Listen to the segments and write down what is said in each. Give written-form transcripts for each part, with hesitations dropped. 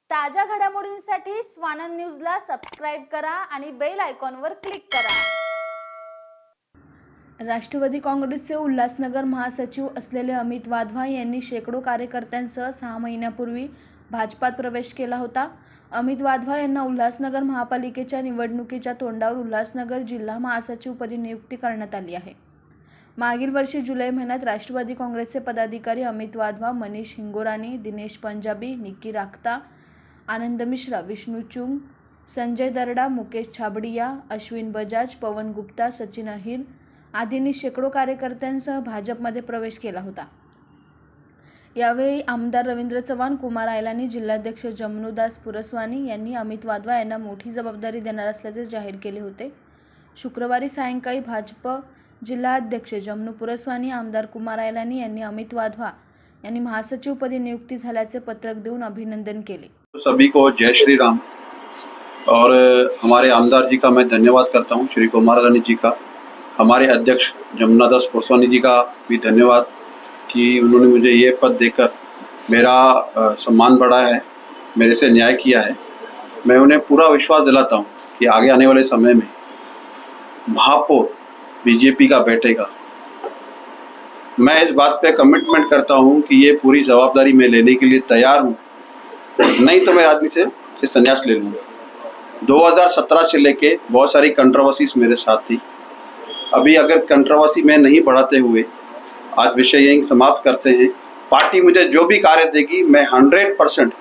ताज्या घडामोडींसाठी स्वानंद न्यूजला सबस्क्राइब करा आणि बेल आयकॉनवर क्लिक करा। राष्ट्रवादी काँग्रेसचे उल्हासनगर महासचिव असलेले अमित वाधवा यांनी शेकडो कार्यकर्त्यांसह 6 महिन्यापूर्वी भाजपात प्रवेश केला होता। अमित वाधवा यांना उल्हासनगर महापालिकेच्या निवडणुकीच्या तोंडावर उल्हासनगर जिल्हा महासचिवपदी नियुक्ती करण्यात आली आहे। मागील वर्षी जुलै महिन्यात राष्ट्रवादी काँग्रेसचे पदाधिकारी अमित वाधवा, मनीष हिंगोरानी, दिनेश पंजाबी, निकी राखता, आनंद मिश्रा, विष्णू चुंग, संजय दरडा, मुकेश छाबड़िया, अश्विन बजाज, पवन गुप्ता, सचिन अहिर आदींनी शेकडो कार्यकर्त्यांसह भाजपमध्ये प्रवेश केला होता। यावेळी आमदार रवींद्र चव्हाण, कुमार आयलानी, जिल्हाध्यक्ष जमनुदास पुरसवानी यांनी अमित वाधवा यांना मोठी जबाबदारी देणार असल्याचे जाहीर केले होते। शुक्रवारी सायंकाळी भाजप जिल्हाध्यक्ष जमनू पुरसवानी, आमदार कुमार आयलानी यांनी अमित वाधवा यांनी महासचिवपदी नियुक्ती झाल्याचे पत्रक देऊन अभिनंदन केले। सभी को जय श्री राम। और हमारे आमदार जी का मैं धन्यवाद करता हूं, श्री कुमार आयलानी जी का, हमारे अध्यक्ष जमुनादास पुरसवानी जी का भी धन्यवाद कि उन्होंने मुझे ये पद देकर मेरा सम्मान बढ़ाया है, मेरे से न्याय किया है। मैं उन्हें पूरा विश्वास दिलाता हूं कि आगे आने वाले समय में महापौर बीजेपी का बैठेगा। मैं इस बात पे कमिटमेंट करता हूं कि ये पूरी जवाबदारी मैं लेने के लिए तैयार हूं, नहीं तो मैं आदमी से संन्यास ले लूँगा। 2017 से लेके बहुत सारी कंट्रोवर्सीज मेरे साथ थी। अभी अगर कंट्रोवर्सी में नहीं बढ़ाते हुए आज विषय यहीं समाप्त करते हैं। पार्टी मुझे जो भी कार्य देगी मैं 100%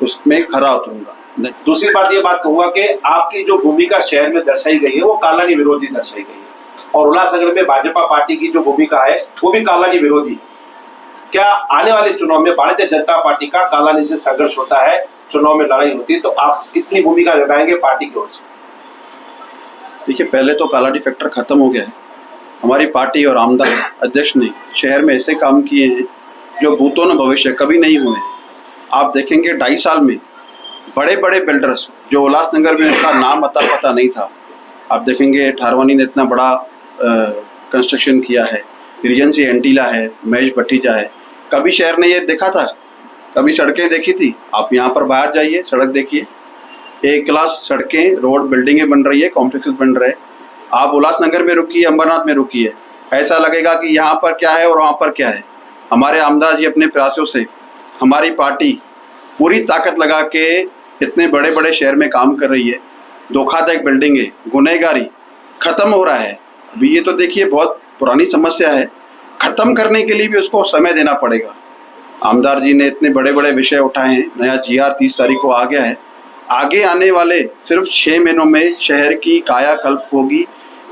उसमें खरा उतरूंगा। दूसरी बात ये बात कहूँगा कि आपकी जो भूमिका शहर में दर्शाई गई है वो कालानी विरोधी दर्शाई गई है, और उल्लासनगर में भाजपा पार्टी की जो भूमिका है वो भी कालानी विरोधी। क्या आने वाले चुनाव में भारतीय जनता पार्टी का कालानी से संघर्ष होता है, चुनाव में लड़ाई होती है, तो आप कितनी भूमिका निभाएंगे पार्टी की ओर से? देखिए, पहले तो कालानी फैक्टर खत्म हो गया है। हमारी पार्टी और आमदार अध्यक्ष ने शहर में ऐसे काम किए हैं जो भूतों न भविष्य कभी नहीं हुए। आप देखेंगे 2.5 साल में बड़े बड़े बिल्डर्स जो उल्लासनगर में उनका नाम अता पता नहीं था, आप देखेंगे ठारवानी ने इतना बड़ा कंस्ट्रक्शन किया है, रीजेंसी एंटीला है, महेश भट्टीजा है। कभी शहर ने ये देखा था? कभी सड़कें देखी थी? आप यहाँ पर बाहर जाइए, सड़क देखिए, एक क्लास सड़कें, रोड, बिल्डिंगें बन रही है, कॉम्प्लेक्सेस बन रहे हैं। आप उल्लासनगर में रुकिए, अंबरनाथ में रुकिए, ऐसा लगेगा कि यहाँ पर क्या है और वहाँ पर क्या है। हमारे आमदार जी अपने प्रयासों से हमारी पार्टी पूरी ताकत लगा के इतने बड़े बड़े शहर में काम कर रही है। धोखाधड़ी बिल्डिंगें, गुनहगारी खत्म हो रहा है। अभी ये तो देखिए बहुत पुरानी समस्या है, खत्म करने के लिए भी उसको समय देना पड़ेगा। आमदार जी ने इतने बड़े बड़े विषय उठाए हैं। नया GR 30 तारीख को आ गया है। आगे आने वाले सिर्फ 6 महीनों में शहर की कायाकल्प होगी,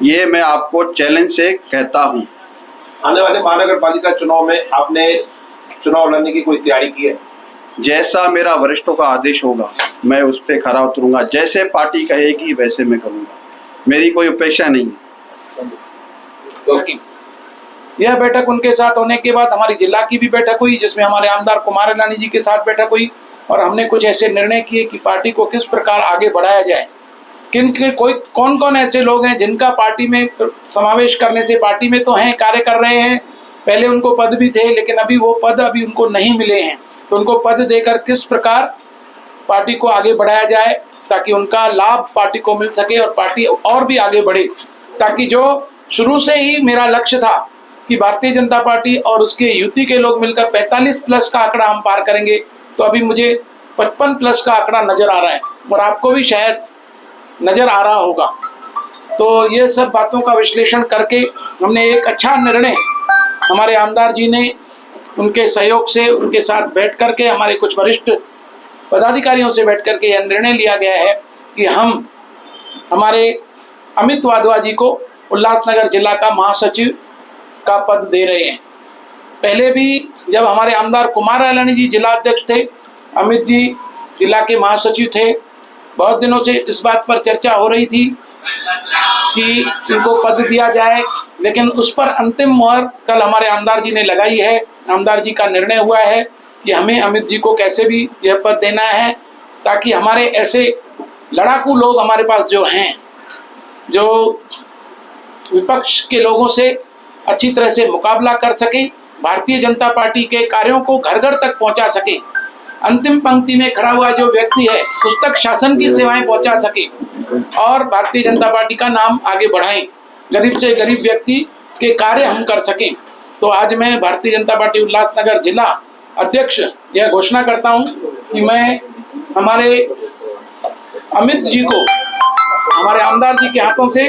ये मैं आपको चैलेंज से कहता हूँ। आने वाले महानगर पालिका चुनाव में आपने चुनाव लड़ने की कोई तैयारी की है? जैसा मेरा वरिष्ठों का आदेश होगा मैं उस पर खरा उतरूंगा। जैसे पार्टी कहेगी वैसे मैं करूँगा, मेरी कोई उपेक्षा नहीं है। यह बैठक उनके साथ होने के बाद हमारी जिला की भी बैठक हुई, जिसमें हमारे आमदार कुमार आयलानी जी के साथ बैठक हुई, और हमने कुछ ऐसे निर्णय किए कि पार्टी को किस प्रकार आगे बढ़ाया जाए। कौन कौन ऐसे लोग हैं जिनका पार्टी में समावेश करने से, पार्टी में तो हैं, कार्य कर रहे हैं, पहले उनको पद भी थे लेकिन अभी वो पद अभी उनको नहीं मिले हैं, तो उनको पद देकर किस प्रकार पार्टी को आगे बढ़ाया जाए ताकि उनका लाभ पार्टी को मिल सके और पार्टी और भी आगे बढ़े। ताकि जो शुरू से ही मेरा लक्ष्य था कि भारतीय जनता पार्टी और उसके युति के लोग मिलकर 45+ का आंकड़ा हम पार करेंगे, तो अभी मुझे 55+ का आंकड़ा नजर आ रहा है, और आपको भी शायद नजर आ रहा होगा। तो ये सब बातों का विश्लेषण करके हमने एक अच्छा निर्णय, हमारे आमदार जी ने उनके सहयोग से, उनके साथ बैठ करके, हमारे कुछ वरिष्ठ पदाधिकारियों से बैठ करके यह निर्णय लिया गया है कि हम हमारे अमित वाधवा जी को उल्लासनगर जिला का महासचिव का पद दे रहे हैं। पहले भी जब हमारे आमदार कुमार आयलानी जी जिला अध्यक्ष थे, अमित जी जिला के महासचिव थे, बहुत दिनों से इस बात पर चर्चा हो रही थी कि इनको पद दिया जाए, लेकिन उस पर अंतिम मुहर कल हमारे आमदार जी ने लगाई है। आमदार जी का निर्णय हुआ है कि हमें अमित जी को कैसे भी यह पद देना है, ताकि हमारे ऐसे लड़ाकू लोग हमारे पास जो हैं, जो विपक्ष के लोगों से अच्छी तरह से मुकाबला कर सके, भारतीय जनता पार्टी के कार्यों को घर घर तक पहुंचा सके। अंतिम पंक्ति में खड़ा हुआ जो व्यक्ति है उस तक शासन की सेवाएं पहुंचा सके और भारतीय जनता पार्टी का नाम आगे बढ़ाएं, गरीब से गरीब व्यक्ति के कार्य हम कर सकें। तो आज मैं भारतीय जनता पार्टी उल्लासनगर जिला अध्यक्ष यह घोषणा करता हूं कि मैं हमारे अमित जी को हमारे आमदार जी के हाथों से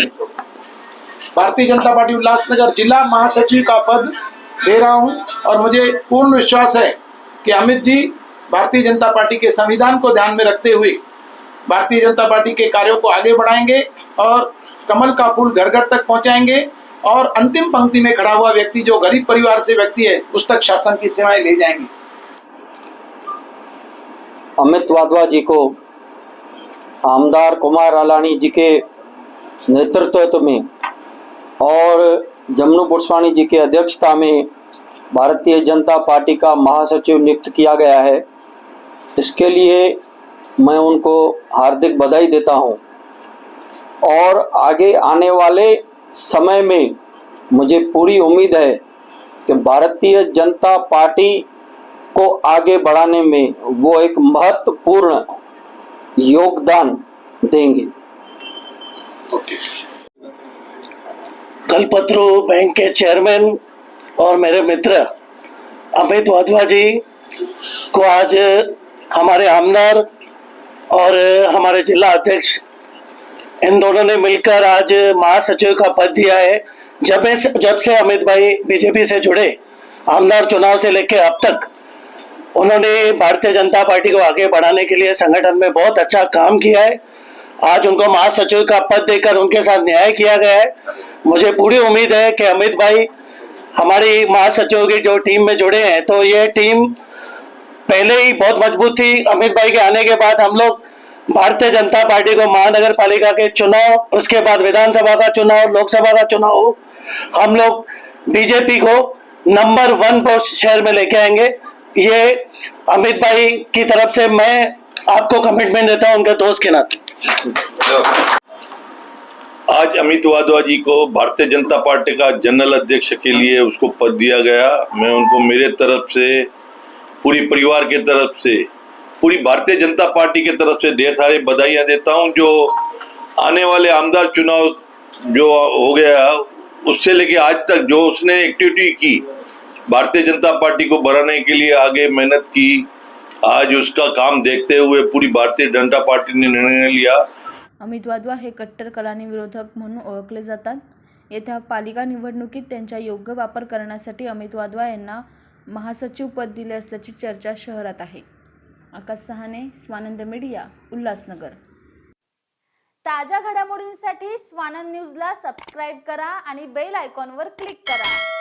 भारतीय जनता पार्टी उल्लासनगर जिला महासचिव का पद दे रहा हूं और मुझे पूर्ण विश्वास है कि अमित जी भारतीय जनता पार्टी के संविधान को ध्यान में रखते हुए भारतीय जनता पार्टी के कार्यों को आगे बढ़ाएंगे और कमल का फूल घर घर तक पहुंचाएंगे और अंतिम पंक्ति में खड़ा हुआ व्यक्ति जो गरीब परिवार से व्यक्ति है उस तक शासन की सेवाएं ले जाएंगे। अमित वाधवा जी को आमदार कुमार रालानी जी के नेतृत्व में और जमनू पुष्पाणी जी की अध्यक्षता में भारतीय जनता पार्टी का महासचिव नियुक्त किया गया है। इसके लिए मैं उनको हार्दिक बधाई देता हूं और आगे आने वाले समय में मुझे पूरी उम्मीद है कि भारतीय जनता पार्टी को आगे बढ़ाने में वो एक महत्वपूर्ण योगदान देंगे। कल्पतरू बैंक के चेयरमैन और मेरे मित्र अमित वाधवा जी को आज हमारे आमदार और हमारे जिला अध्यक्ष इन दोनों ने मिलकर आज महासचिव का पद दिया है। जब से अमित भाई बीजेपी से जुड़े, आमदार चुनाव से लेकर अब तक उन्होंने भारतीय जनता पार्टी को आगे बढ़ाने के लिए संगठन में बहुत अच्छा काम किया है। आज उनको महासचिव का पद देकर उनके साथ न्याय किया गया है। मुझे पूरी उम्मीद है कि अमित भाई हमारी महासचिव की जो टीम में जुड़े हैं तो ये टीम पहले ही बहुत मजबूत थी। अमित भाई के आने के बाद हम लोग भारतीय जनता पार्टी को महानगर पालिका के चुनाव, उसके बाद विधानसभा का चुनाव, लोकसभा का चुनाव, हम लोग बीजेपी को नंबर 1 पोस्ट शहर में लेके आएंगे। ये अमित भाई की तरफ से मैं आपको कमिटमेंट देता हूं उनके दोस्त के नाते। आज अमित वाधवा जी को भारतीय जनता पार्टी का जनरल अध्यक्ष के लिए उसको पद दिया गया। मैं उनको मेरे तरफ से, पूरी परिवार के तरफ से, पूरी भारतीय जनता पार्टी के तरफ से ढेर सारी बधाइयां देता हूं। जो आने वाले आमदार चुनाव जो हो गया उससे लेके आज तक जो उसने एक्टिविटी की, भारतीय जनता पार्टी को बढ़ाने के लिए आगे मेहनत की, आज उसका काम देखते हुए पूरी भारतीय जनता पार्टी ने निर्णय लिया। अमित वाधवा हे कट्टर कलानी विरोधक म्हणून ओळखले जातात। येत्या पालिका निवडणुकीत त्यांचा योग्य वापर करण्यासाठी अमित वाधवा यांना महासचिव पद दिले असल्याची चर्चा शहरात आहे। आकाश सहाने, स्वानंद मीडिया, उल्हासनगर। ताज्या घडामोडींसाठी स्वानंद न्यूजला सबस्क्राइब करा आणि बेल आयकॉनवर क्लिक करा।